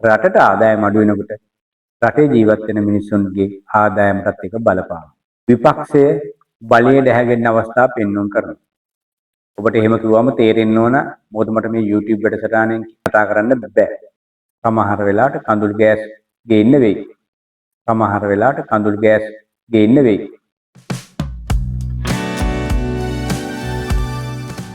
රටට ආදායම අඩු වෙනකොට රටේ ජීවත් වෙන මිනිසුන්ගේ ආදායමටත් එක බලපානවා. විපක්ෂය බලයේ දැහැගෙන අවස්ථා පෙන්වන්න කරනවා. ඔබට එහෙම කිව්වම තේරෙන්න ඕන මොකද මට මේ YouTube වැඩසටහනෙන් කතා කරන්න බෑ. සමහර වෙලාවට කඳුළු ගෑස් ගේන්න වෙයි. සමහර වෙලාවට කඳුළු ගෑස් ගේන්න වෙයි.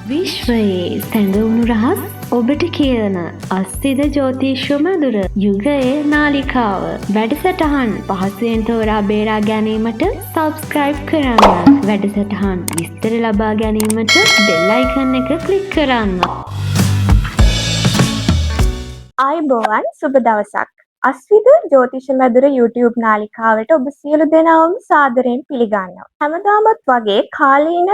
විශ්වයේ සැඟවුණු රහස් ඔබට කියන අස්සිද ජ්‍යොතිෂ්‍ය මధుර යුගයේ නාලිකාව වැඩසටහන් පහසුවෙන් තෝරා බේරා ගැනීමට සබ්ස්ක්‍රයිබ් කරන්න. වැඩසටහන් විස්තර ලබා ගැනීමට බෙල් අයිකන් එක ක්ලික් කරන්න. ආයුබෝවන් සුබ දවසක්. අස්විද ජ්‍යොතිෂ මధుර YouTube නාලිකාවට ඔබ සියලු දෙනාම සාදරයෙන් පිළිගන්නවා. හැමදාමත් වගේ කාලීන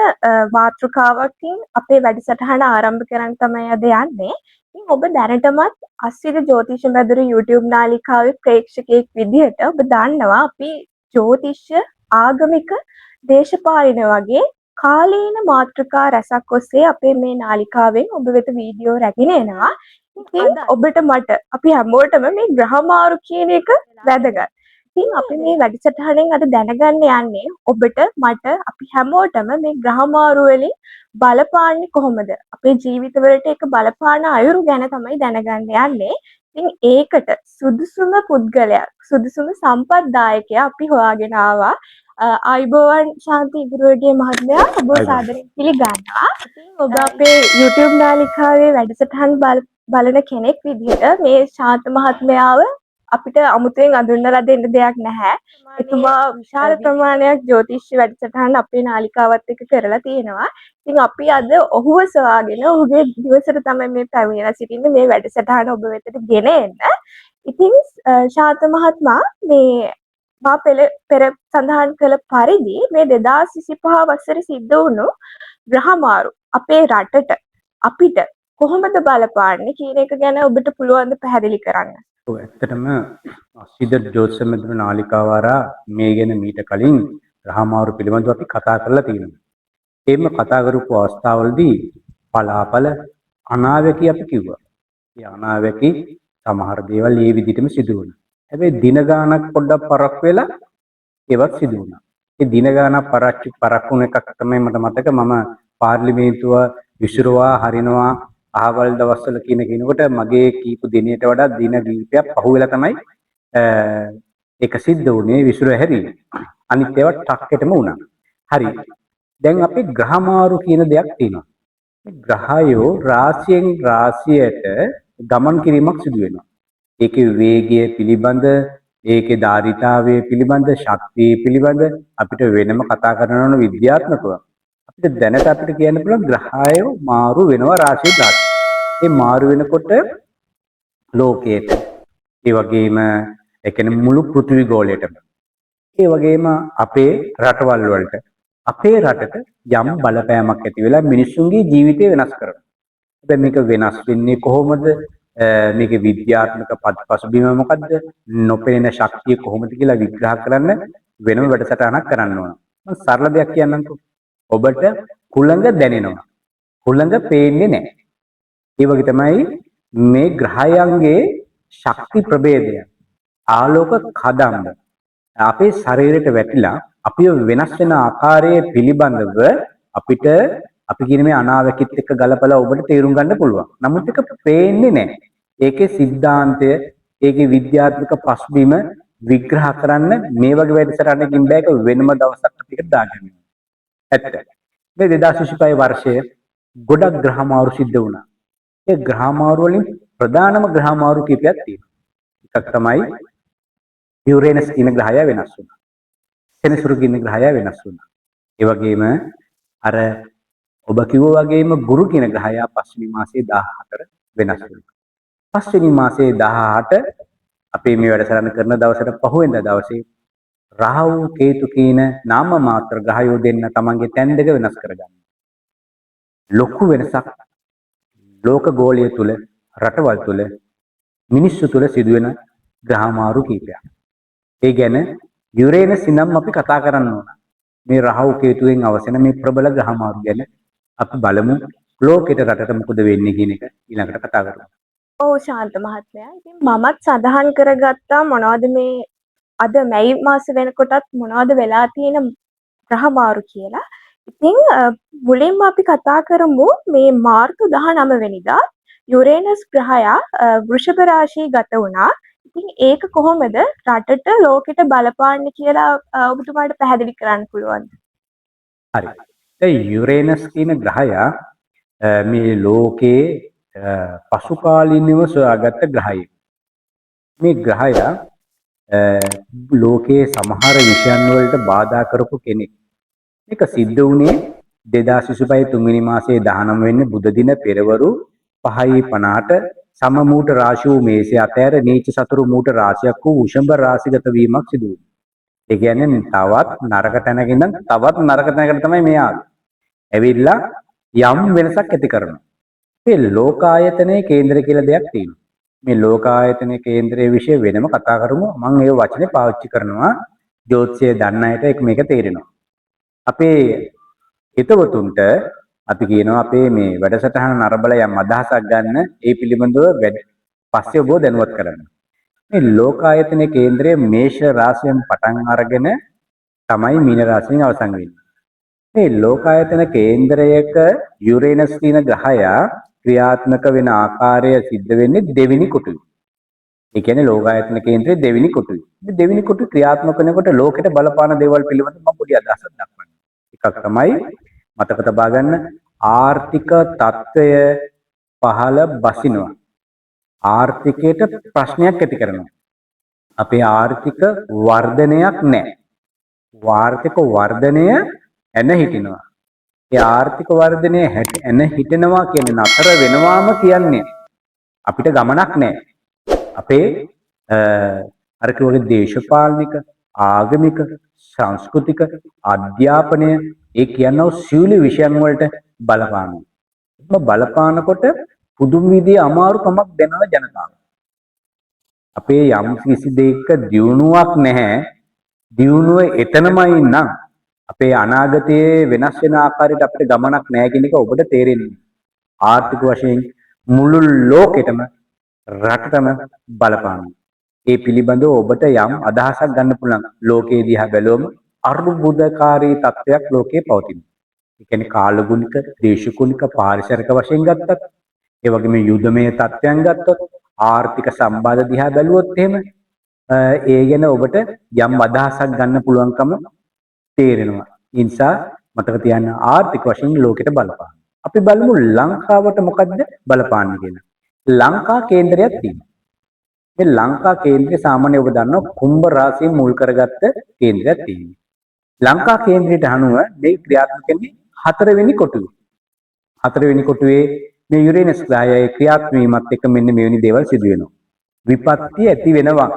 මාතෘකාවකින් අපේ වැඩසටහන ආරම්භ කරන්න තමයි අද යන්නේ. ඉතින් ඔබ දැනටමත් අස්විද ජ්‍යොතිෂ මధుර YouTube නාලිකාවේ ප්‍රේක්ෂකයෙක් විදිහට ඔබ දන්නවා අපි ජ්‍යොතිෂ ආගමික දේශපාලන වගේ කාලීන මාතෘකා රැසක් ඔස්සේ අපේ මේ නාලිකාවෙන් ඔබ වෙත වීඩියෝ රැගෙන එනවා. ඉතින් ඔබට මට අපි හැමෝටම මේ ග්‍රහමාරු කියන එක වැදගත්. ඉතින් අපි මේ වැඩසටහනෙන් අද දැනගන්න යන්නේ ඔබට මට අපි හැමෝටම මේ ග්‍රහමාරු වලින් බලපාන්නේ කොහොමද? අපේ ජීවිතවලට ඒක බලපාන අයුරු ගැන තමයි දැනගන්න යන්නේ. ඉතින් ඒකට සුදුසුම පුද්ගලයා, සුදුසුම සම්පත්දායකයා අපි හොයාගෙන ආවා. ආයුබෝවන් ශාන්ති ඉදිරියේදී මහත්මයා ඔබ සාදරයෙන් පිළිගන්නවා. ඉතින් ඔබ අපේ YouTube නාලිකාවේ වැඩසටහන් බලන කෙනෙක් විදිහට මේ ශාන්ත මහත්මයාව අපිට අමුතුවෙන් අඳුන්වලා දෙන්න දෙයක් නැහැ. එතුමා විශාල ප්‍රමාණයක් ජ්‍යොතිෂ වැඩසටහන් අපේ නාලිකාවත් එක්ක කරලා තියෙනවා. ඉතින් අපි අද ඔහුව සොයාගෙන ඔහුගේ දිවසට තමයි මේ පැමිණලා සිටින්නේ මේ වැඩසටහන ඔබ වෙතට ගෙන එන්න. ඉතින් ශාන්ත මහත්මයා මේ මා පෙර සඳහන් කළ පරිදි මේ 2025 වසරේ සිද්ධ වුණු ග්‍රහමාරු අපේ රටට අපිට කොහොමද බලපාන්නේ කියන එක ගැන ඔබට පුළුවන් ද පැහැදිලි කරන්න? ඔව් ඇත්තටම අස්විද ජ්‍යොතිෂ මధుර නාලිකාව හරහා මේ ගැන මීට කලින් ග්‍රහමාරු පිළිබඳව අපි කතා කරලා තියෙනවා. ඒම කතා කරපු අවස්ථාවවලදී පලාපල අනාවැකි අපි කිව්වා. ඒ අනාවැකි සමහර දේවල් මේ විදිහටම සිදු වුණා. හැබැයි දින ගානක් පොඩ්ඩක් පරක් වෙලා ඒවත් සිදු වුණා. ඒ දින ගානක් පරක් වුණ එකක් තමයි මට මතක. මම පාර්ලිමේන්තුව විසිරුවා හරිනවා අහවල් දවස්වල කියනකොට මගේ කීප දිනයට වඩා දින කීපයක් පහුවෙලා තමයි ඒක සිද්ධ වුණේ විසිර හැරීම. අනිත් ඒවා ටක්කෙටම වුණා. හරි. දැන් අපි ග්‍රහමාරු කියන දෙයක් තියෙනවා. මේ ග්‍රහයෝ රාශියෙන් රාශියට ගමන් කිරීමක් සිදු වෙනවා. ඒකේ වේගය පිළිබඳ, ඒකේ ධාරිතාවය පිළිබඳ, ශක්තිය පිළිබඳ අපිට වෙනම කතා කරන්න ඕන විද්‍යාත්මකව. අපිට දැනට අපිට කියන්න පුළුවන් ග්‍රහයෝ මාරු වෙනවා රාශිය රාශිය. ඒ මාරු වෙනකොට ලෝකයට, ඒ වගේම ඒ කියන්නේ මුළු පෘථිවි ගෝලයටම, ඒ වගේම අපේ රටවල් වලට, අපේ රටට යම් බලපෑමක් ඇති වෙලා මිනිස්සුන්ගේ ජීවිතය වෙනස් කරනවා. හැබැයි මේක වෙනස් වෙන්නේ කොහොමද? මේකේ විද්‍යාත්මක පසුබිම මොකද්ද? නොපෙනෙන ශක්තිය කොහොමද කියලා විග්‍රහ කරන්න වෙනම වැඩසටහනක් කරන්න ඕන. මම සරල දෙයක් කියන්නම්කෝ. ඔබට හුළඟ දැනෙනවා. හුළඟ පේන්නේ නැහැ. ඒ වගේ තමයි මේ ග්‍රහයන්ගේ ශක්ති ප්‍රභේදය. ආලෝක කදම්බ අපේ ශරීරයට වැටිලා අපිව වෙනස් වෙන ආකාරය පිළිබඳව අපිට අපි කියන මේ අනාවැකිත් එක්ක ගලපලා ඔබට තේරුම් ගන්න පුළුවන්. නමුත් ඒක පේන්නේ නැහැ. ඒකේ સિદ્ધාන්තය, ඒකේ විද්‍යාත්මක පසුබිම විග්‍රහ කරන්න මේ වගේ වැඩසටහනකින් බෑක වෙනම දවසක් අපිට දාගන්න. ඇත්ත. මේ 2025 වර්ෂයේ ගොඩක් ග්‍රහමාරු සිද්ධ වුණා. ඒ ග්‍රහමාරු වලින් ප්‍රධානම ග්‍රහමාරු කීපයක් තියෙනවා. එකක් තමයි යුරේනස් කියන ග්‍රහය වෙනස් වුණා. සෙනසුරු කියන ග්‍රහය වෙනස් වුණා. ඒ වගේම අර ඔබ කිව්වා වගේම ගුරු කියන ග්‍රහය පස්වෙනි මාසයේ 14 වෙනස් වුණා. පස්වෙනි මාසයේ 18 අපේ මේ වැඩසටහන කරන දවසට පහුවෙන්දා දවසේ රාහු කේතු කියන නාම මාත්‍ර ග්‍රහයෝ දෙන්න තමන්ගේ තැන් දෙක වෙනස් කරගන්නවා. ලොකු වෙනසක් ලෝක ගෝලය තුල, රටවල් තුල, මිනිස්සු තුල සිදුවෙන ග්‍රහමාරු කීපයක්. ඒ ගැන යුරේනස් නම් අපි කතා කරන්න ඕන. මේ රාහු කේතුවෙන් අවසන මේ ප්‍රබල ග්‍රහමාරු ගැන අපි බලමු ලෝකෙට රටට මොකද වෙන්නේ කියන එක ඊළඟට කතා කරමු. ඔව් ශාන්ත මහත්මයා. ඉතින් මමත් සඳහන් කරගත්තා මොනවද මේ අද මැයි මාස වෙනකොටත් මොනවද වෙලා තියෙන ග්‍රහ මාරු කියලා. ඉතින් මුලින්ම අපි කතා කරමු මේ මාර්තු 19 වෙනිදා යුරේනස් ග්‍රහයා වෘෂභ රාශිය ගත වුණා. ඉතින් ඒක කොහොමද රටට ලෝකෙට බලපාන්නේ කියලා ඔබතුමාට පැහැදිලි කරන්න පුළුවන්ද? හරි. දැන් යුරේනස් කියන ග්‍රහයා මේ ලෝකයේ පසුකාලීනව සොයාගත්ත ග්‍රහයෙක්. මේ ග්‍රහයා ලෝකයේ සමහර විෂයන් වලට බාධා කරපු කෙනෙක්. මේක සිද්ධ වුණේ 2025 තුන්වෙනි මාසයේ 19 වෙනි බුධ දින පෙරවරු 5:50ට සමමූට රාශි වූ මේසය අතර නීච සතුරු මූට රාශියක් වූ වෘෂභ රාශිගත වීමක් සිදු වුණා. ඒ කියන්නේ තවත් නරක තැනක ඉඳන් තවත් නරක තැනකට තමයි මේ ආවේ. ඇවිල්ලා යම් වෙනසක් ඇති කරනවා. මේ ලෝකායතනයේ කේන්ද්‍රය කියලා දෙයක් තියෙනවා. මේ ලෝකායතනයේ කේන්ද්‍රයේ විශේෂ වෙනම කතා කරමු. මම ඒ වචනේ පාවිච්චි කරනවා. ජ්‍යොතිෂය දන්න අයට මේක තේරෙනවා. අපේ හිතවතුන්ට අපි කියනවා අපේ මේ වැඩසටහන නරඹලා යම් අදහසක් ගන්න ඒ පිළිබඳව පස්සේ ඔබ දැනුවත් කරන්න. මේ ලෝකායතනයේ කේන්ද්‍රය මේෂ රාශියෙන් පටන් අරගෙන තමයි මීන රාශියෙන් අවසන් වෙන්නේ. මේ ලෝකායතන කේන්ද්‍රයක යුරේනස් කියන ග්‍රහයා ක්‍රියාත්මක වෙන ආකාරය සිද්ධ වෙන්නේ දෙවෙනි කොටුයි. ඒ කියන්නේ ලෝකායතන කේන්ද්‍රයේ දෙවෙනි කොටුයි. මේ දෙවෙනි කොටුව ක්‍රියාත්මක වෙනකොට ලෝකෙට බලපාන දේවල් පිළිබඳව මම පොඩි අදහසක් දක්වන්නම්. එකක් තමයි මතක තබා ගන්න ආර්ථික තත්ත්වය පහළ බසිනවා. ආර්ථිකයට ප්‍රශ්නයක් ඇති කරනවා. අපේ ආර්ථික වර්ධනයක් නැහැ. ආර්ථික වර්ධනය එන හිටිනවා. ඒ ආර්ථික වර්ධනය එන හිටිනවා කියන්නේ නතර වෙනවාම කියන්නේ අපිට ගමනක් නැහැ. අපේ අර කිව්වගේ දේශපාලනික ආගමික සංස්කෘතික අධ්‍යාපනය ඒ කියනෝ සියලු විෂයන් වලට බලපානවා. ඒක බලපානකොට පුදුම විදිහේ අමාරුකමක් දැනන ජනතාව. අපේ යම් කිසි දෙයක දියුණුවක් නැහැ. දියුණුව එතනමයි නම් අපේ අනාගතයේ වෙනස් වෙන ආකාරයට අපිට ගමනක් නැහැ කියන එක ඔබට තේරෙන්නේ. ආර්ථික වශයෙන් මුළු ලෝකෙටම රටටම බලපානවා. ඒ පිළිබඳව ඔබට යම් අදහසක් ගන්න පුළුවන්. ලෝකයේ දිහා බැලුවම අර්බුදකාරී තත්ත්වයක් ලෝකයේ පවතිනවා. ඒ කියන්නේ කාලගුණික, දේශගුණික, පාරිසරික වශයෙන් ගත්තත්, ඒ වගේම යුදමය තත්ත්වයන් ගත්තොත්, ආර්ථික සම්බන්ධ දිහා බැලුවොත් එහෙම ඒ ගැන ඔබට යම් අදහසක් ගන්න පුළුවන්කම තේරෙනවා. ඒ නිසා මතක තියාගන්න ආර්ථික වශයෙන් ලෝකෙට බලපාන. අපි බලමු ලංකාවට මොකද්ද බලපාන්නේ කියලා. ලංකා කේන්ද්‍රයක් තියෙනවා. මේ ලංකා කේන්ද්‍රය සාමාන්‍ය ඔබ දන්නවා කුම්භ රාශිය මුල් කරගත්ත කේන්ද්‍රයක් තියෙනවා. ලංකා කේන්ද්‍රයට අනුව මේ ක්‍රියාත්මක වෙන්නේ හතරවෙනි කොටුවේ. හතරවෙනි කොටුවේ මේ යුරේනස් ග්‍රහයේ ක්‍රියාත්මක වීමත් එක්ක මෙන්න මෙවැනි දේවල් සිදු වෙනවා. විපත්ති ඇති වෙනවා.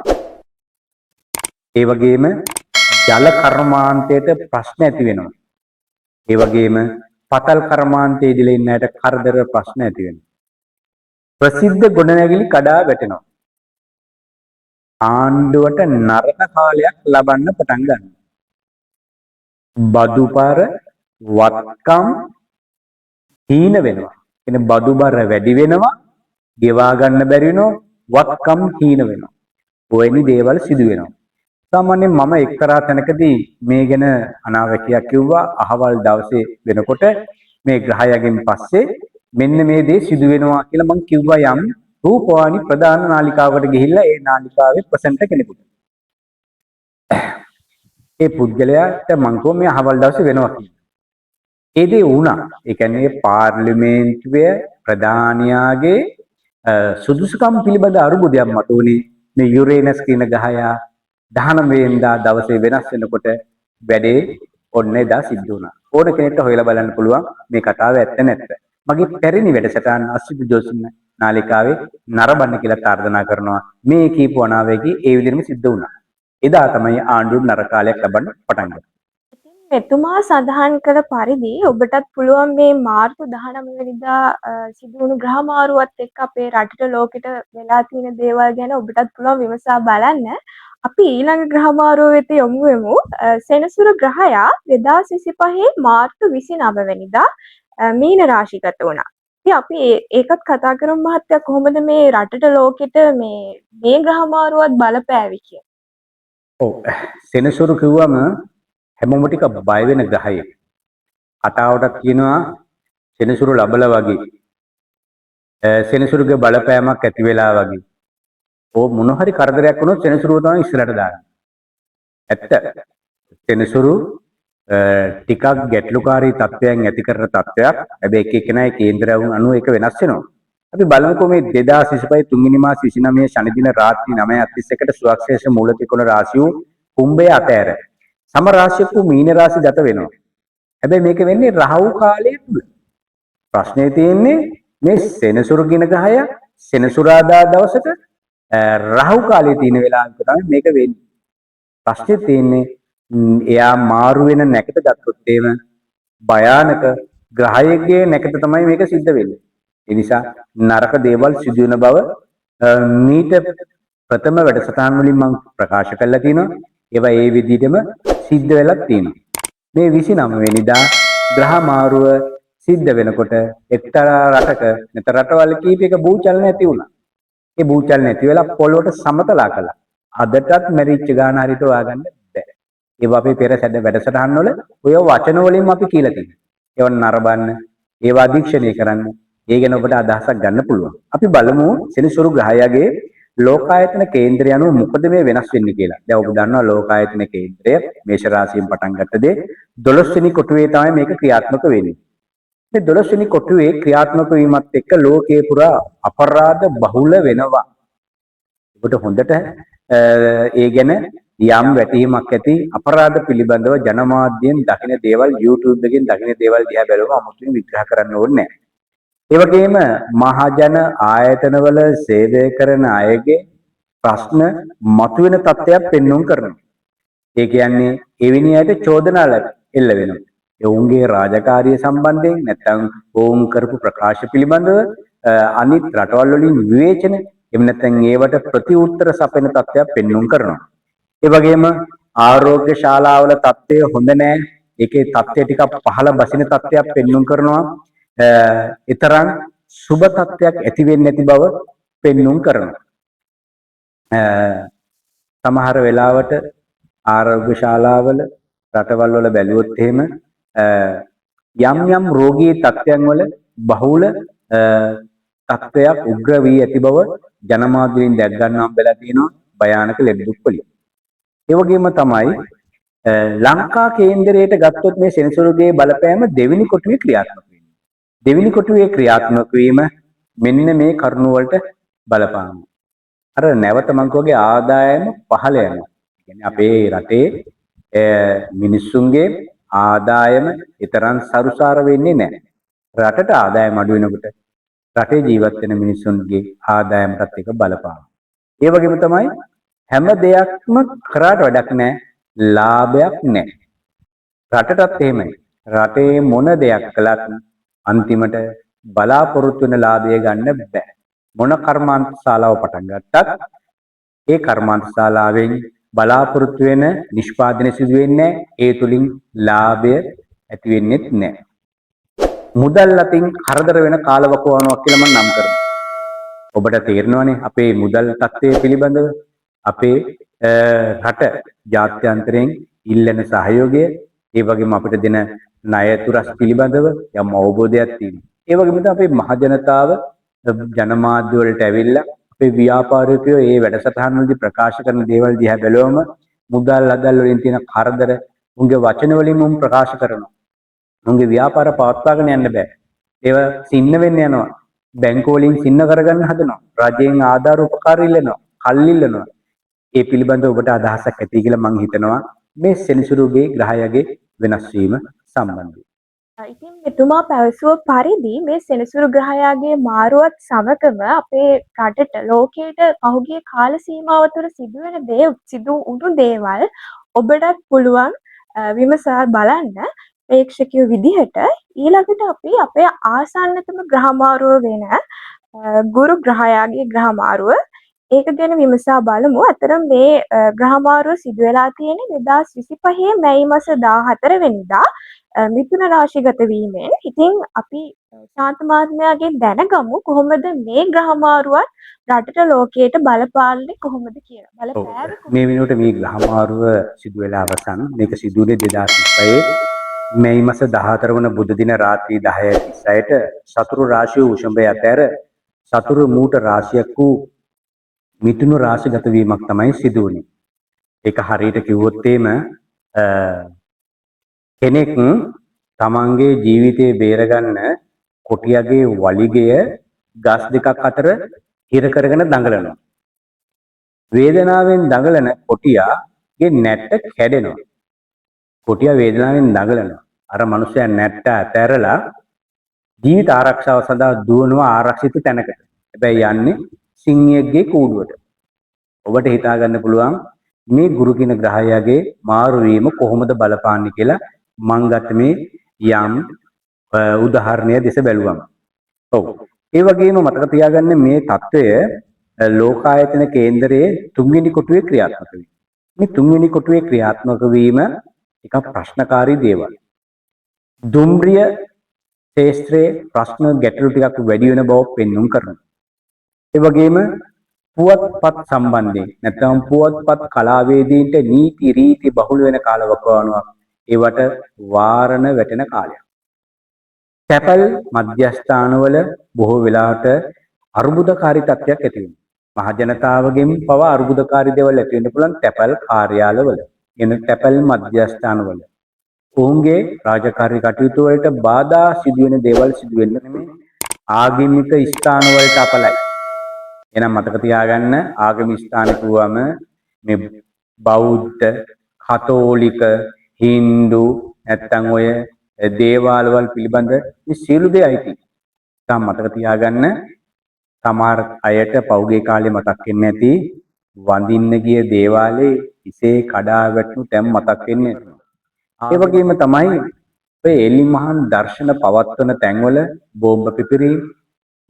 ඒ වගේම ජල කර්මාන්තයට ප්‍රශ්න ඇති වෙනවා. ඒ වගේම පතල් කර්මාන්තයේ ඉඳලා ඉන්න අයට කරදර ප්‍රශ්න ඇති වෙනවා. ප්‍රසිද්ධ ගොඩනැගිලි කඩා වැටෙනවා. ආණ්ඩුවට නරක කාලයක් ලබන්න පටන් ගන්නවා. බදුපර වත්කම් හීන වෙනවා. එන බදුබර වැඩි වෙනවා, ගෙවා ගන්න බැරි වෙනවා, වත්කම් හීන වෙනවා. ඔයනි දේවල් සිදු වෙනවා. සාමාන්‍යයෙන් මම එක්තරා තැනකදී මේ ගැන අනාවැකියක් කිව්වා. අහවල් දවසේ වෙනකොට මේ ග්‍රහයගෙන් පස්සේ මෙන්න මේ දේ සිදු වෙනවා කියලා මම කිව්වා යම් රූපවාහිනී ප්‍රධාන නාලිකාවකට ගිහිල්ලා ඒ නාලිකාවේ ප්‍රසන්ටර් කෙනෙකුට. ඒ පුද්ගලයාට මං කිව්වා මේ අහවල් දවසේ වෙනවා කියලා. ඒ දේ වුණා. ඒ කියන්නේ පාර්ලිමේන්තුවේ ප්‍රධානියාගේ සුදුසුකම් පිළිබඳ අරුබුදයක් මතුවුනේ මේ යුරේනස් කියන ග්‍රහයා 19 වෙනිදා දවසේ වෙනස් වෙනකොට වැඩේ ඔන්න එදා සිද්ධ වුණා. ඕන කෙනෙක්ට හොයලා බලන්න පුළුවන් මේ කතාව ඇත්ත නැත්ද. මගේ පැරණි වැඩසටහන් අස්විදු ජෝසුන් නාලිකාවේ නරඹන්න කියලා ආරාධනා කරනවා. මේ කීප අනාවැකි ඒ විදිහටම සිද්ධ වුණා. එදා තමයි ආණ්ඩුවට නරක කාලයක් ලබන්න පටන් ගත්තේ. මෙතුමා සඳහන් කළ පරිදි ඔබටත් පුළුවන් මේ මාර්තු 19 වෙනිදා සිදු වුණු ග්‍රහ මාරුවත් එක්ක අපේ රටට ලෝකෙට වෙලා තියෙන දේවල් ගැන ඔබටත් පුළුවන් විමසා බලන්න. අපි ඊළඟ ග්‍රහ මාරුව වෙත යමු වෙමු. සෙනසුර ග්‍රහයා 2025 මාර්තු 29 වෙනිදා මීන රාශිගත වුණා. ඉතින් අපි ඒකත් කතා කරමු මහත්තයා කොහොමද මේ රටට ලෝකෙට මේ ග්‍රහමාරුවත් බලපෑවි කියලා. ඔව් සෙනසුරු කිව්වම හැමෝම ටික බය වෙන ග්‍රහයෙක්. කතාවටත් කියනවා සෙනසුරු ලබල වගේ. සෙනසුරුගේ බලපෑමක් ඇති වෙලා වගේ. ඕ මොන හරි කරදරයක් වුණොත් සෙනසුරුව තමයි ඉස්සරහට දාන්නේ. ඇත්ත. සෙනසුරු ටිකක් ගැටලුකාරී තත්ත්වයන් ඇති කරන තත්ත්වයක්. හැබැයි එක එකනායි කේන්දරයන් අනුව ඒක වෙනස් වෙනවා. අපි බලමුකෝ මේ 2025 තුන්වෙනි මාස 29 ශනිදින රාත්‍රී 9:31ට සුවක්ෂේෂ මූල ත්‍රිකෝණ රාශිය කුම්භය අතෑර සම රාශියක මීන රාශි ගත වෙනවා. හැබැයි මේක වෙන්නේ රාහු කාලයේ තුල. ප්‍රශ්නේ තියෙන්නේ මේ සෙනසුරු කින ගහය සෙනසුරාදා දවසට රාහු කාලයේ තියෙන වෙලාවක තමයි මේක වෙන්නේ. ප්‍රශ්නේ තියෙන්නේ එයා මාරු වෙන නැකත ගත්තොත් එහෙම භයානක ග්‍රහයේගේ නැකත තමයි මේක සිද්ධ වෙන්නේ. ඒ නිසා නරක දේවල් සිදු වෙන බව මීට ප්‍රථම වැඩසටහන් වලින් මම ප්‍රකාශ කරලා තියෙනවා. ඒවා ඒ විදිහටම සිද්ධ වෙලා තියෙනවා. මේ 29 වෙනිදා ග්‍රහ මාරුව සිද්ධ වෙනකොට එක්තරා රටක නැත්නම් රටවල් කීපයක භූචලන ඇති වුණා. ඒ භූචලන ඇති වෙලා පොළොවට සමතලා කළා. අදටත් මැරිච්ච ගාන හරියට හොයාගන්න බැහැ. ඒවා අපි පෙර සැද වැඩසටහන් වල ඔය වචන වලින්ම අපි කියලා තියෙනවා. ඒව නරඹන්න, ඒවා අධීක්ෂණය කරන්න, ඒ ගැන ඔබට අදහසක් ගන්න පුළුවන්. අපි බලමු සෙනසුරු ග්‍රහයාගේ ලෝකායතන කේන්ද්‍රය අනුව මොකද මේ වෙනස් වෙන්නේ කියලා. දැන් ඔබ දන්නවා ලෝකායතන කේන්ද්‍රය මේෂ රාශියෙන් පටන් ගත්ත දේ 12 වෙනි කොටුවේ තමයි මේක ක්‍රියාත්මක වෙන්නේ. මේ 12 වෙනි කොටුවේ ක්‍රියාත්මක වීමත් එක්ක ලෝකේ පුරා අපරාධ බහුල වෙනවා. ඔබට හොඳට ඒ ගැන යම් වැටහීමක් ඇති අපරාධ පිළිබඳව ජනමාධ්‍යෙන් දකින දේවල් YouTube එකෙන් දකින දේවල් දිහා බැලුවම අමුතුවෙන් විග්‍රහ කරන්න ඕනේ නැහැ. ඒ වගේම මහජන ආයතනවල සේවය කරන අයගේ ප්‍රශ්න මතුවෙන තත්ත්වයක් පෙන්වුම් කරනවා. ඒ කියන්නේ එවැනි අයට චෝදනා එල්ල වෙනවා. ඒ ඔවුන්ගේ රාජකාරිය සම්බන්ධයෙන් නැත්නම් ඔවුන් කරපු ප්‍රකාශ පිළිබඳව අනිත් රටවල් වලින් විවේචන එහෙම නැත්නම් ඒවට ප්‍රති උත්තර සපයන තත්ත්වයක් පෙන්වුම් කරනවා. ඒ වගේම ආරෝග්‍ය ශාලාවල තත්ත්වය හොඳ නැහැ. ඒකේ තත්ත්වය ටිකක් පහළ බසින තත්ත්වයක් පෙන්වුම් කරනවා. ඊතරම් සුබ තත්ත්වයක් ඇති වෙන්නේ නැති බව පෙන්වුම් කරනවා. සමහර වෙලාවට ආරෝග්‍ය ශාලාවල රටවල් වල බැලුවොත් එහෙම යම් යම් රෝගී තත්ත්වයන් වල බහුල තත්ත්වයක් උග්‍ර වී ඇති බව ජනමාධ්‍යයෙන් දැක් ගන්න හම්බෙලා තියෙනවා භයානක ලෙඩ දුක් වලින්. ඒ වගේම තමයි ලංකා කේන්දරයට ගත්තොත් මේ සෙනසුරුගේ බලපෑම දෙවෙනි කොටුවේ ක්‍රියාත්මක වෙනවා. දෙවෙනි කොටුවේ ක්‍රියාත්මක වීම මෙන්න මේ කරුණු වලට බලපානවා. අර නැවත මං කෝගේ ආදායම පහළ යනවා. කියන්නේ අපේ රටේ මිනිස්සුන්ගේ ආදායම ඊතරම් සරුසාර වෙන්නේ නැහැ. රටට ආදායම අඩු වෙනකොට රටේ ජීවත් වෙන මිනිස්සුන්ගේ ආදායමටත් එක බලපානවා. ඒ වගේම තමයි හැම දෙයක්ම කරාට වැඩක් නැහැ. ලාභයක් නැහැ. රටටත් එහෙමයි. රටේ මොන දෙයක් කළත් අන්තිමට බලාපොරොත්තු වෙන ලාභය ගන්න බෑ. මොන කර්මාන්ත ශාලාව පටන් ගත්තත් ඒ කර්මාන්ත ශාලාවෙන් බලාපොරොත්තු වෙන නිෂ්පාදනය සිදු වෙන්නේ ඒ තුලින් ලාභය ඇති වෙන්නේ නැහැ. මුදල් අතින් කරදර වෙන කාලවකවානුවක් කියලා මම නම් කරනවා. ඔබට තේරෙනවනේ අපේ මුදල් තත්ත්වය පිළිබඳව අපේ රට ජාත්‍යන්තරයෙන් ඉල්ලන සහයෝගය ඒ වගේම අපිට දෙන ණය තුරස් පිළිබඳව යම් අවබෝධයක් තියෙනවා. ඒ වගේම තමයි අපේ මහජනතාව ජනමාධ්‍ය වලට ඇවිල්ලා අපේ ව්‍යාපාරිකයෝ මේ වැඩසටහන් වලදී ප්‍රකාශ කරන දේවල් දිහා බැලුවම මුදල් අදල් වලින් තියෙන කරදර උන්ගේ වචන වලින් උන් ප්‍රකාශ කරනවා. උන්ගේ ව්‍යාපාර පවත්වාගෙන යන්න බෑ. ඒව සින්න වෙන්න යනවා. බැංකු වලින් සින්න කරගන්න හදනවා. රජයෙන් ආධාර උපකාර ඉල්ලනවා. කල් ඉල්ලනවා. ඒ පිළිබඳව ඔබට අදහසක් ඇති කියලා මම හිතනවා මේ සෙනසුරුගේ ග්‍රහයගේ වෙනස් වීම සම්බන්ධයෙන්. ඉතින් මෙතුමා පැවසුව පරිදි මේ සෙනසුරු ග්‍රහයාගේ මාරුවත් සමගම අපේ රටට ලෝකයට පහුගිය කාල සීමාව තුළ සිදු වුණු දේවල් ඔබටත් පුළුවන් විමසා බලන්න ප්‍රේක්ෂකයෝ විදිහට. ඊළඟට අපි අපේ ආසන්නතම ග්‍රහමාරුව වෙන ගුරු ග්‍රහයාගේ ග්‍රහමාරුව ඒක ගැන විමසා බලමු. අතරම මේ ග්‍රහමාරුව සිදු වෙලා තියෙන්නේ 2025 මැයි මාස 14 වෙනිදා මිථුන රාශිගත වීමෙන් ඉතින් අපි ශාන්ත මහත්මයාගෙන් දැනගමු කොහොමද මේ ග්‍රහමාරුවත් රටට ලෝකයට බලපාන්නේ කොහොමද කියලා. ඔව්. බලපෑවේ මේ වෙනුවට මේ ග්‍රහමාරුව සිදු වෙලා අවසන්. මේක සිදු වුණේ 2025 මැයි මාස 14 වන බුධ දින රාත්‍රී 10:36ට සතුරු රාශිය උෂඹය අතර සතුරු මූට රාශියක් වූ මිථුන රාශිගත වීමක් තමයි සිදු වුණේ. ඒක හරියට කිව්වොත් එimhe කෙනෙක් තමන්ගේ ජීවිතේ බේරගන්න කොටියගේ වලිගය ගස් දෙකක් අතර හිර කරගෙන දඟලනවා. වේදනාවෙන් දඟලන කොටියාගේ නැට්ට කැඩෙනවා. කොටියා වේදනාවෙන් දඟලනවා. අර මනුස්සයා නැට්ට අතහැරලා ජීවිත ආරක්ෂාව සඳහා දුවනවා ආරක්ෂිත තැනකට. හැබැයි යන්නේ සිංහයෙක්ගේ කූඩුවට. ඔබට හිතා ගන්න පුළුවන් මේ ගුරු කින ග්‍රහයාගේ මාරු වීම කොහොමද බලපාන්නේ කියලා මම ගත්ත මේ යම් උදාහරණය දෙස බැලුවම. ඔව්. ඒ වගේම මතක තියාගන්න මේ తত্ত্বය ලෝකායතන කේන්දරයේ තුන්වෙනි කොටුවේ ක්‍රියාත්මක වීම. මේ තුන්වෙනි කොටුවේ ක්‍රියාත්මක වීම එක ප්‍රශ්නකාරී දේවල්. දුම්රිය ශාස්ත්‍රයේ ප්‍රශ්න ගැටලු ටිකක් වැඩි වෙන බව පෙන්වුම් කරනවා. ඒ වගේම පුවත්පත් සම්බන්ධයෙන් නැත්නම් පුවත්පත් කලාවේදීන්ට නීති රීති බහුල වෙන කාලවකවානුවක් ඒවට වාරණ වැටෙන කාලයක්. තැපැල් මධ්‍යස්ථානවල බොහෝ වෙලාවට අර්බුදකාරී තත්ත්වයක් ඇති වෙනවා. මහ ජනතාවගෙන් පවා අර්බුදකාරී දේවල් ඇති වෙන්න පුළුවන් තැපැල් කාර්යාලවල. එන තැපැල් මධ්‍යස්ථානවල. ඔවුන්ගේ රාජකාරී කටයුතු වලට බාධා සිදුවෙන දේවල් සිදු වෙන්න නෙමෙයි ආගමික ස්ථාන වලට අපලයි. එහෙනම් මතක තියාගන්න ආගමික ස්ථාන කියවම මේ බෞද්ධ, කතෝලික, හින්දු නැත්තම් ඔය දේවාලවල පිළිබඳ මේ සියලු දේ අයිති. තාම මතක තියාගන්න සමහර අයට පෞගේ කාලේ මතක් වෙන්නේ නැති වඳින්න ගිය දේවාලේ ඉසේ කඩා වැටුණු තැන් මතක් වෙන්නේ නැහැ. ඒ වගේම තමයි ඔය එලිමහන් දර්ශන පවත්වන තැන්වල බෝම්බ පිපිරීම,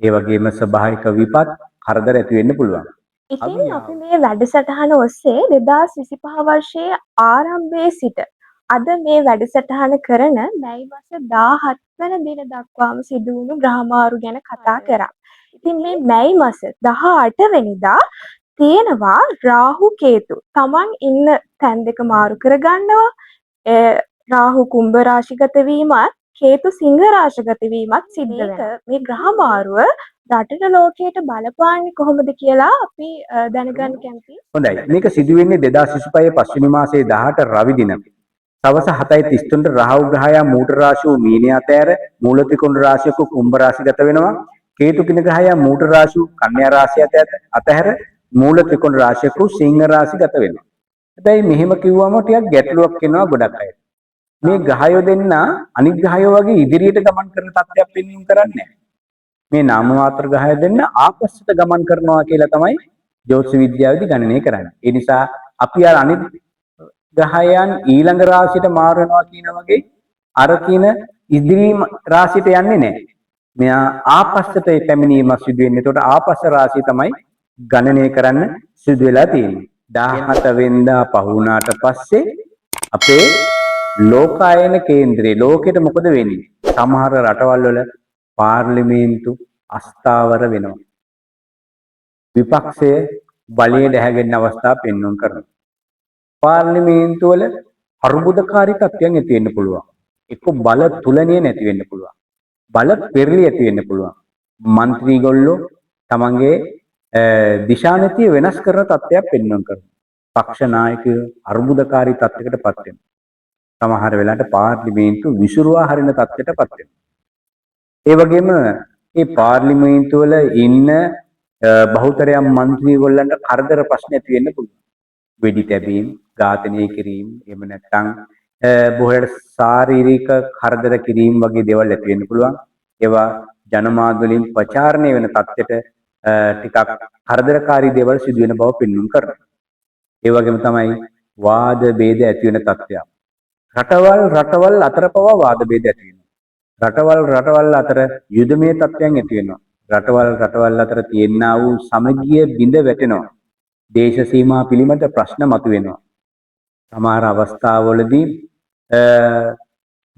ඒ වගේම ස්වභාවික විපත් කරදර ඇති වෙන්න පුළුවන්. ඉතින් අපි මේ වැඩසටහන ඔස්සේ 2025 වර්ෂයේ ආරම්භයේ සිට අද මේ වැඩසටහන කරන මැයි මාස 17 වන දින දක්වාම සිදු වුණු ග්‍රහමාරු ගැන කතා කරා. ඉතින් මේ මැයි මාස 18 වෙනිදා තියෙනවා රාහු කේතු. Taman ඉන්න තැන් දෙක මාරු කරගන්නවා. රාහු කුම්භ රාශිගත වීමත් කේතු සිංහ රාශිගත වීමත් සිද්ධ වෙනවා. මේ ග්‍රහමාරුව රටට ලෝකයට බලපාන්නේ කොහොමද කියලා අපි දැනගන්න කැමතියි. හොඳයි. මේක සිදු වෙන්නේ 2025 පස්වෙනි මාසයේ 18 රවි දින. සවස 7:33ට රාහු ග්‍රහයා මූට රාශිය මීනය අතර මූල ත්‍රිකෝණ රාශියක කුම්භ රාශිගත වෙනවා. කේතු කින ග්‍රහයා මූට රාශිය කන්‍යා රාශිය අතර මූල ත්‍රිකෝණ රාශියක සිංහ රාශිගත වෙනවා. හැබැයි මෙහෙම කිව්වම ටිකක් ගැටලුවක් එනවා ගොඩක් අයට. මේ ග්‍රහයෝ දෙන්න අනිත් ග්‍රහයෝ වගේ ඉදිරියට ගමන් කරන තත්ත්වයක් පෙන්වීම කරන්නේ නැහැ. මේ නාම මාත්‍ර ග්‍රහය දෙන්න ආපස්සට ගමන් කරනවා කියලා තමයි ජ්‍යොතිෂ විද්‍යාවේදී ගණනය කරන්නේ. ඒ නිසා අපි අර අනිත් ග්‍රහයන් ඊළඟ රාශියට මාරු වෙනවා කියන වගේ අර කියන ඉදිරි රාශියට යන්නේ නැහැ. මෙයා ආපස්සට පැමිණීම සිදු වෙන්නේ. ඒකට ආපස්ස රාශිය තමයි ගණනය කරන්න සිදු වෙලා තියෙන්නේ. 17 වෙනිදා පහ වුණාට පස්සේ අපේ ලෝකායන කේන්ද්‍රයේ ලෝකෙට මොකද වෙන්නේ? සමහර රටවල් වල පාර්ලිමේන්තු අස්ථාවර වෙනවා. විපක්ෂය බලයේ දැහැගෙන අවස්ථා පෙන්වන්න කරනවා. පාර්ලිමේන්තු වල අර්බුදකාරී තත්ත්වයන් ඇති වෙන්න පුළුවන්. එක්ක බල තුලණිය නැති වෙන්න පුළුවන්. බල පෙරලි ඇති වෙන්න පුළුවන්. മന്ത്രിගොල්ලෝ තමන්ගේ දිශානතිය වෙනස් කරන තත්ත්වයක් පෙන්වන්න කරනවා. පක්ෂ නායකයෝ අර්බුදකාරී තත්ත්වයකටපත් වෙනවා. සමහර වෙලාවට පාර්ලිමේන්තු විසිරුවා හරින තත්ත්වයකටපත් වෙනවා. ඒ වගේම මේ පාර්ලිමේන්තු වල ඉන්න බහුතරයක් മന്ത്രിගොල්ලන්ට කරදර ප්‍රශ්න ඇති වෙන්න පුළුවන්. වෙඩි තැබීම්, ඝාතනය කිරීම, එහෙම නැත්නම් බොහෝට ශාරීරික කරදර කිරීම වගේ දේවල් ඇති වෙන්න පුළුවන්. ඒවා ජනමාධ්‍ය වලින් ප්‍රචාරණය වෙන තත්ත්වයට ටිකක් කරදරකාරී දේවල් සිදු වෙන බව පෙන්වන්න කරනවා. ඒ වගේම තමයි වාද ભેද ඇති වෙන තත්ත්වයක්. රටවල් අතර පවා වාද ભેද ඇති වෙනවා. රටවල් අතර යුද්ධමය තත්ත්වයන් ඇති වෙනවා. රටවල් අතර තියෙනා වූ සමගිය බිඳ වැටෙනවා. දේශ සීමා පිළිබඳ ප්‍රශ්න මතුවෙනවා. සමහර අවස්ථාවලදී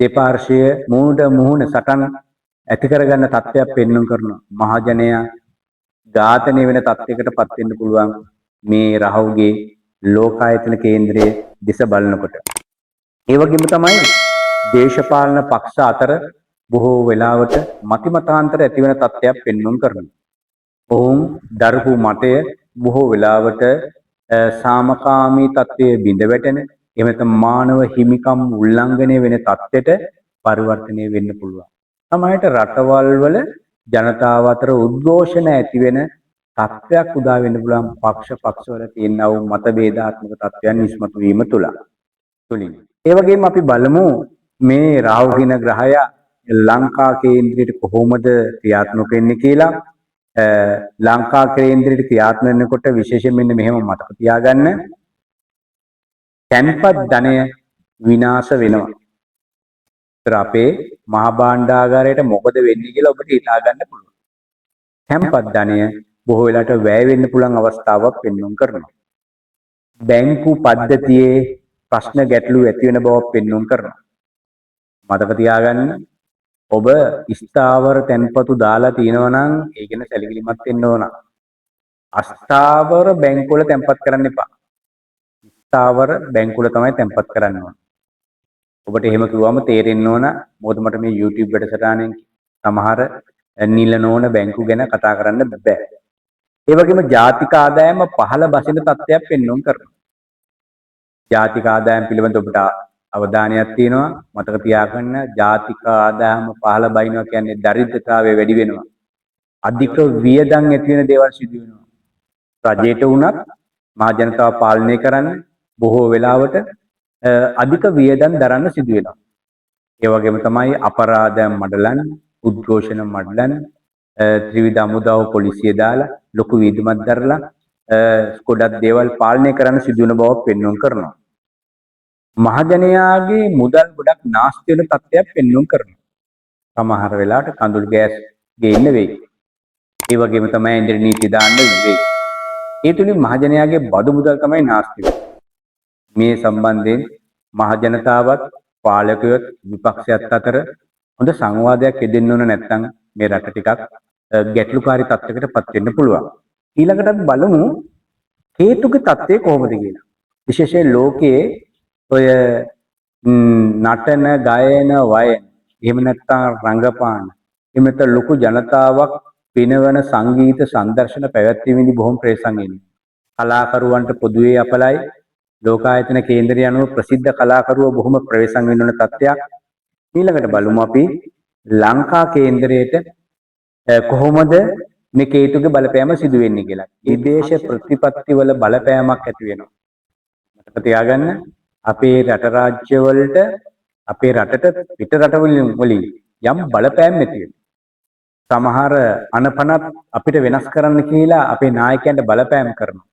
දෙපාර්ශ්වය මුහුණ සටන් ඇති කරගන්න තත්ත්වයක් පෙන්වන්න කරනවා. මහජනයා ඝාතනය වෙන තත්ත්වයකට පත් වෙන්න පුළුවන් මේ රහවුගේ ලෝකායතන කේන්ද්‍රයේ දිස බලනකොට. ඒ වගේම තමයි දේශපාලන පක්ෂ අතර බොහෝ වෙලාවට මතිමතාන්තර ඇති වෙන තත්ත්වයක් පෙන්වන්න කරනවා. ඔවුන් දරපු මතය බොහෝ වෙලාවට සාමකාමී තත්ත්වයේ බිඳ වැටෙන එහෙම නැත්නම් මානව හිමිකම් උල්ලංඝනය වෙන තත්ත්වයට පරිවර්තනය වෙන්න පුළුවන්. සමහරට රටවල් වල ජනතාව අතර උද්ඝෝෂණ ඇති වෙන තත්ත්වයක් උදා වෙන්න පුළුවන් පක්ෂ වල තියෙනා වූ මතභේදාත්මක තත්ත්වයන් ඉස්මතු වීම තුලින්. ඒ වගේම අපි බලමු මේ රාහු කියන ග්‍රහය ලංකා කේන්ද්‍රයට කොහොමද ක්‍රියාත්මක වෙන්නේ කියලා. ලංකා කේන්ද්‍රයට ක්‍රියාත්මක වෙනකොට විශේෂයෙන් මෙන්න මෙහෙම මතක තියාගන්න. තැන්පත් ධනය විනාශ වෙනවා. ඒතර අපේ මහා භාණ්ඩාගාරයට මොකද වෙන්නේ කියලා ඔබට හිතා ගන්න පුළුවන්. තැන්පත් ධනය බොහෝ වෙලාවට වැය වෙන්න පුළුවන් අවස්ථාවක් පෙන්වන්න කරනවා. බැංකු පද්ධතියේ ප්‍රශ්න ගැටලු ඇති වෙන බවක් පෙන්වන්න කරනවා. මතක තියාගන්න ඔබ ස්ථාවර තැන්පතු දාලා තියෙනවා නම් ඒ ගැන සැලකිලිමත් වෙන්න ඕන. අස්ථාවර බැංකුවල තැන්පත් කරන්න එපා. ස්ථාවර බැංකුවල තමයි තැන්පත් කරන්න ඕන. ඔබට එහෙම කිව්වම තේරෙන්න ඕන මොකද මට මේ YouTube වැඩසටහනෙන් සමහර නිල නොවන බැංකු ගැන කතා කරන්න බෑ. ඒ වගේම ජාතික ආදායම පහළ බසින තත්ත්වයක් පෙන්වන්න කරනවා. ජාතික ආදායම පිළිබඳ ඔබට අවධානයක් තියෙනවා. මතක තියාගන්න ජාතික ආදායම පහළ බහිනවා කියන්නේ දරිද්‍රතාවය වැඩි වෙනවා. අධික වියදම් ඇති වෙන දේවල් සිදු වෙනවා. රජයට වුණත් මහ ජනතාව පාලනය කරන්න බොහෝ වෙලාවට අධික වියදම් දරන්න සිදු වෙනවා. ඒ වගේම තමයි අපරාධ මඩලන්, උද්ඝෝෂණ මඩලන්, ත්‍රිවිධ හමුදාව පොලිසිය දාලා ලොකු වියදමක් දරලා ගොඩක් දේවල් පාලනය කරන්න සිදු වෙන බව පෙන්වන්න කරනවා. මහජනයාගේ මුදල් ගොඩක් නාස්ති වෙන තත්ත්වයක් පෙන්වන්න කරනවා. සමහර වෙලාවට කඳුළු ගෑස් ගේන්න වෙයි. ඒ වගේම තමයි ඉන්ද්‍ර නීති දාන්න වෙයි. ඒ තුලින් මහජනයාගේ බදු මුදල් තමයි නාස්ති වෙන්නේ. මේ සම්බන්ධයෙන් මහජනතාවත් පාලකයොත් විපක්ෂයත් අතර හොඳ සංවාදයක් යෙදෙන්න ඕන නැත්නම් මේ රට ටිකක් ගැටලුකාරී තත්යකට පත් වෙන්න පුළුවන්. ඊළඟට අපි බලමු හේතුක තත්ත්වය කොහොමද කියලා. විශේෂයෙන් ලෝකයේ ඔය නටන, ගායන, වයන, එහෙම නැත්නම් රංගපාන, එහෙම නැත්නම් ලොකු ජනතාවක් පිනවන සංගීත සංදර්ශන පැවැත්වීමේදී බොහොම ප්‍රේසන් වෙනවා. කලාකරුවන්ට පොදුවේ අපලයි ලෝකායතන කේන්දරය අනුව ප්‍රසිද්ධ කලාකරුවෝ බොහොම ප්‍රවේශම් වෙන්න ඕන තත්ත්වයක්. ඊළඟට බලමු අපි ලංකා කේන්දරයට කොහොමද මේ හේතුගේ බලපෑම සිදු වෙන්නේ කියලා. විදේශ ප්‍රතිපත්ති වල බලපෑමක් ඇති වෙනවා. මතක තියාගන්න අපේ රට රාජ්‍ය වලට අපේ රටට පිට රටවලින් යම් බලපෑම් ඇති වෙනවා. සමහර අනපනත් අපිට වෙනස් කරන්න කියලා අපේ නායකයන්ට බලපෑම් කරනවා.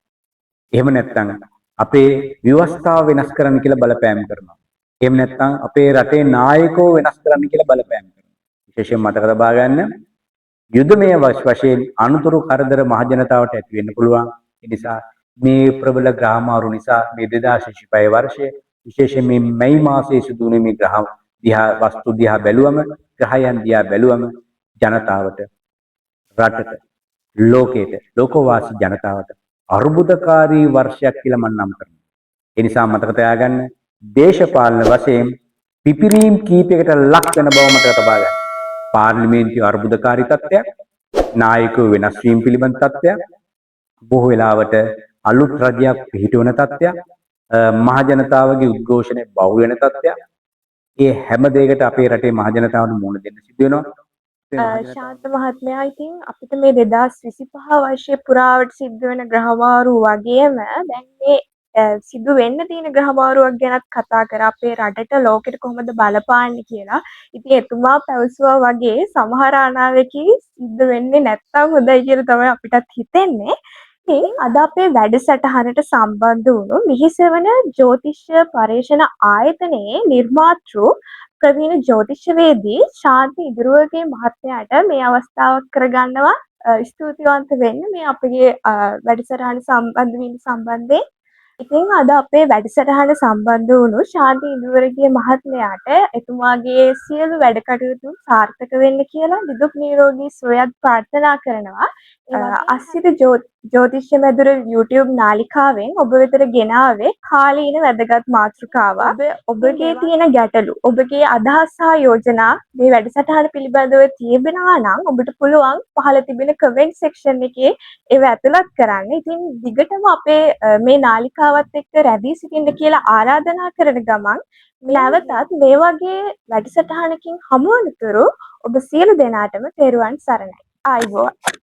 එහෙම නැත්නම් අපේ ව්‍යවස්ථාව වෙනස් කරන්න කියලා බලපෑම් කරනවා. එහෙම නැත්නම් අපේ රටේ නායකයෝ වෙනස් කරන්න කියලා බලපෑම් කරනවා. විශේෂයෙන් මතක තබා ගන්න යුද්ධමය වශයෙන් අනුතුරු කරදර මහජනතාවට ඇති වෙන්න පුළුවන්. ඒ නිසා මේ ප්‍රබල ග්‍රහමාරු නිසා මේ 2025 වර්ෂයේ විශේෂයෙන් මේ මැයි මාසයේ සිදු වුණු මේ ග්‍රහ දිහා වස්තු දිහා බැලුවම ග්‍රහයන් දිහා බැලුවම ජනතාවට රටට ලෝකයට ලෝකවාසී ජනතාවට අර්බුදකාරී වර්ෂයක් කියලා මම නම් කරනවා. ඒ නිසා මතක තියාගන්න දේශපාලන වශයෙන් පිපිරීම් කීපයකට ලක් වෙන බව මතක තබා ගන්න. පාර්ලිමේන්තුවේ අර්බුදකාරී තත්ත්වයක්, නායකයෝ වෙනස් වීම පිළිබඳ තත්ත්වයක්, බොහෝ වෙලාවට අලුත් රජයක් පිහිටවන තත්ත්වයක්, මහ ජනතාවගේ උද්ඝෝෂණය බහුල වෙන තත්ත්වයක්. ඒ හැම දෙයකට අපේ රටේ මහ ජනතාවට මුහුණ දෙන්න සිදු වෙනවා. ශාන්ත මහත්මයා ඉතින් අපිට මේ 2025 වර්ෂයේ පුරාවට සිද්ධ වෙන ග්‍රහවාරු වගේම දැන් මේ සිදු වෙන්න තියෙන ග්‍රහවාරුවක් ගැනත් කතා කරා අපේ රටට ලෝකෙට කොහොමද බලපාන්නේ කියලා. ඉතින් එතුමා පැවසුවා වගේ සමහර අනාවකී සිද්ධ වෙන්නේ නැත්තම් හොඳයි කියලා තමයි අපිටත් හිතෙන්නේ. ඉතින් අද අපේ වැඩසටහනට සම්බන්ධ වුණු මිහිසවන ජ්‍යොතිෂ පර්යේෂණ ආයතනයේ නිර්මාතෘ ප්‍රවීණ ජ්‍යොතිෂවේදී ශාන්ති ඉදිරිවගේ මහත්මයාට මේ අවස්ථාවක් කරගන්නවා ස්තුතිවන්ත වෙන්න මේ අපගේ වැඩසටහන සම්බන්ධ වීම සම්බන්ධයෙන් ඉතින් අද අපේ වැඩසටහන සම්බන්ධ වුණු ශාන්ති ඉඳුවරගේ මහත්මයාට එතුමාගේ සියලු වැඩ කටයුතු සාර්ථක වෙන්න කියලා නිදුක් නිරෝගී සුවයත් ප්‍රාර්ථනා කරනවා. අස්සිත ජ්‍යොතිෂ්‍ය මැදුර YouTube නාලිකාවෙන් ඔබ වෙතට ගෙනාවේ කාලීන වැදගත් මාතෘකාවක්. ඔබගේ තියෙන ගැටලු, ඔබගේ අදහස් සහ යෝජනා මේ වැඩසටහන පිළිබඳව තියබෙනවා නම් ඔබට පුළුවන් පහළ තිබෙන කමෙන්ට් සෙක්ෂන් එකේ ඒව ඇතුළත් කරන්න. ඉතින් දිගටම අපේ මේ නාලිකාවත් එක්ක රැඳී සිටින්න කියලා ආරාධනා කරන ගමන් නැවතත් මේ වගේ වැඩසටහනකින් හමු වනතුරු ඔබ සියලු දෙනාටම තෙරුවන් සරණයි. ආයුබෝවන්.